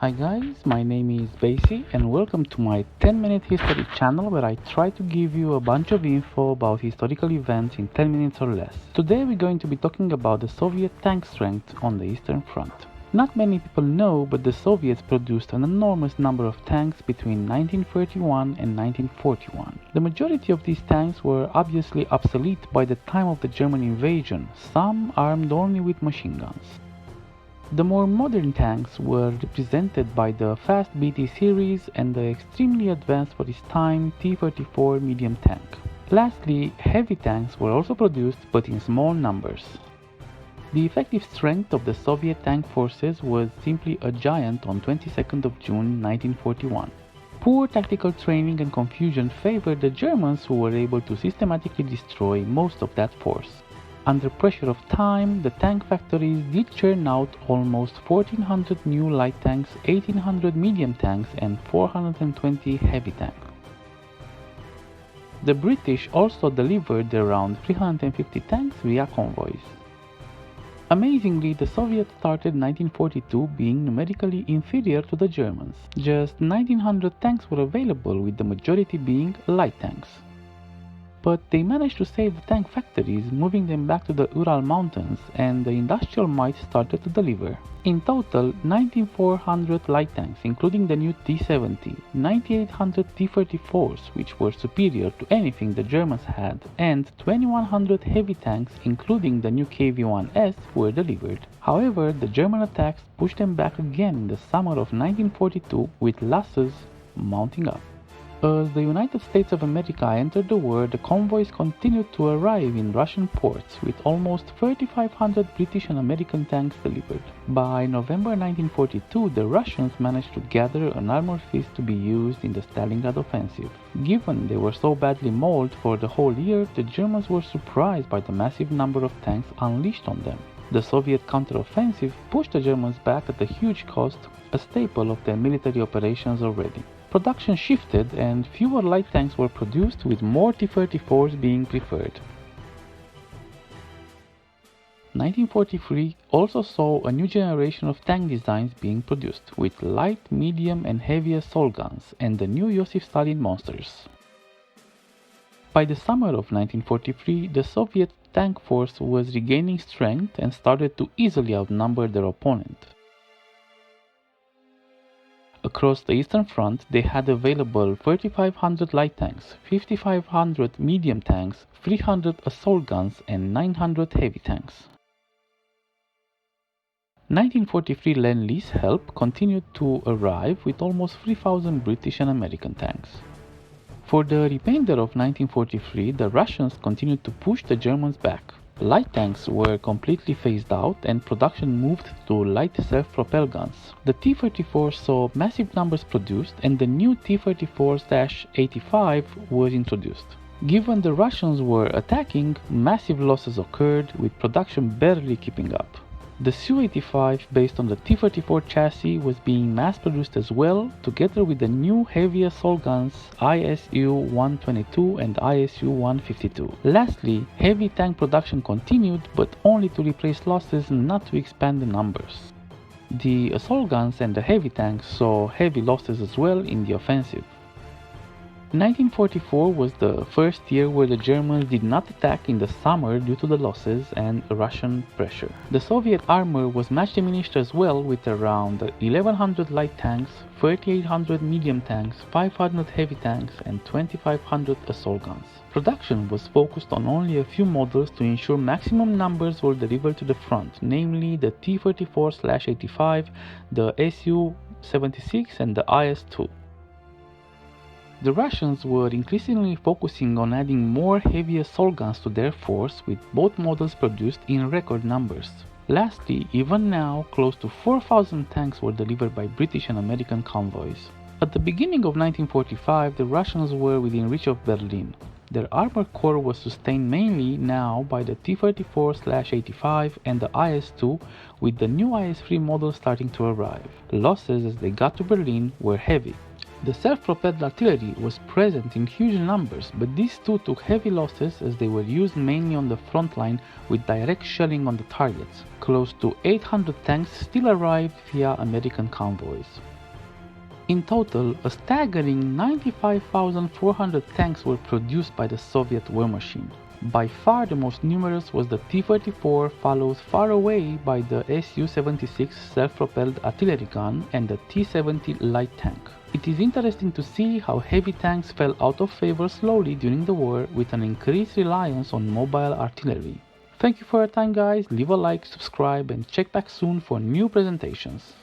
Hi guys, my name is Basie and welcome to my 10-minute history channel where I try to give you a bunch of info about historical events in 10 minutes or less. Today we're going to be talking about the Soviet tank strength on the Eastern Front. Not many people know, but the Soviets produced an enormous number of tanks between 1931 and 1941. The majority of these tanks were obviously obsolete by the time of the German invasion, some armed only with machine guns. The more modern tanks were represented by the fast BT series and the extremely advanced for its time T-34 medium tank. Lastly, heavy tanks were also produced but in small numbers. The effective strength of the Soviet tank forces was simply a giant on 22nd of June 1941. Poor tactical training and confusion favored the Germans, who were able to systematically destroy most of that force. Under pressure of time, the tank factories did churn out almost 1400 new light tanks, 1800 medium tanks and 420 heavy tanks. The British also delivered around 350 tanks via convoys. Amazingly, the Soviets started 1942 being numerically inferior to the Germans. Just 1900 tanks were available, with the majority being light tanks. But they managed to save the tank factories, moving them back to the Ural Mountains, and the industrial might started to deliver. In total, 19,400 light tanks, including the new T-70, 9,800 T-34s, which were superior to anything the Germans had, and 2,100 heavy tanks, including the new KV-1S, were delivered. However, the German attacks pushed them back again in the summer of 1942, with losses mounting up. As the United States of America entered the war, the convoys continued to arrive in Russian ports, with almost 3,500 British and American tanks delivered. By November 1942, the Russians managed to gather an armored fist to be used in the Stalingrad offensive. Given they were so badly mauled for the whole year, the Germans were surprised by the massive number of tanks unleashed on them. The Soviet counteroffensive pushed the Germans back at a huge cost, a staple of their military operations already. Production shifted and fewer light tanks were produced, with more T-34s being preferred. 1943 also saw a new generation of tank designs being produced, with light, medium and heavy assault guns and the new Joseph Stalin monsters. By the summer of 1943, the Soviet tank force was regaining strength and started to easily outnumber their opponent. Across the Eastern Front, they had available 3,500 light tanks, 5,500 medium tanks, 300 assault guns and 900 heavy tanks. 1943 Lend-Lease help continued to arrive, with almost 3,000 British and American tanks. For the remainder of 1943, the Russians continued to push the Germans back. Light tanks were completely phased out and production moved to light self-propelled guns. The T-34 saw massive numbers produced and the new T-34-85 was introduced. Given the Russians were attacking, massive losses occurred, with production barely keeping up. The Su-85 based on the T-34 chassis was being mass-produced as well, together with the new heavy assault guns ISU-122 and ISU-152. Lastly, heavy tank production continued, but only to replace losses, not to expand the numbers. The assault guns and the heavy tanks saw heavy losses as well in the offensive. 1944 was the first year where the Germans did not attack in the summer due to the losses and Russian pressure. The Soviet armor was much diminished as well, with around 1,100 light tanks, 3,800 medium tanks, 500 heavy tanks and 2,500 assault guns. Production was focused on only a few models to ensure maximum numbers were delivered to the front, namely the T-34/85, the Su-76 and the IS-2. The Russians were increasingly focusing on adding more heavy assault guns to their force, with both models produced in record numbers. Lastly, even now, close to 4,000 tanks were delivered by British and American convoys. At the beginning of 1945, the Russians were within reach of Berlin. Their armored core was sustained mainly now by the T-34/85 and the IS-2, with the new IS-3 model starting to arrive. Losses as they got to Berlin were heavy. The self-propelled artillery was present in huge numbers, but these too took heavy losses as they were used mainly on the front line with direct shelling on the targets. Close to 800 tanks still arrived via American convoys. In total, a staggering 95,400 tanks were produced by the Soviet war machine. By far the most numerous was the T-34, followed far away by the Su-76 self-propelled artillery gun and the T-70 light tank. It is interesting to see how heavy tanks fell out of favor slowly during the war with an increased reliance on mobile artillery. Thank you for your time guys, leave a like, subscribe and check back soon for new presentations.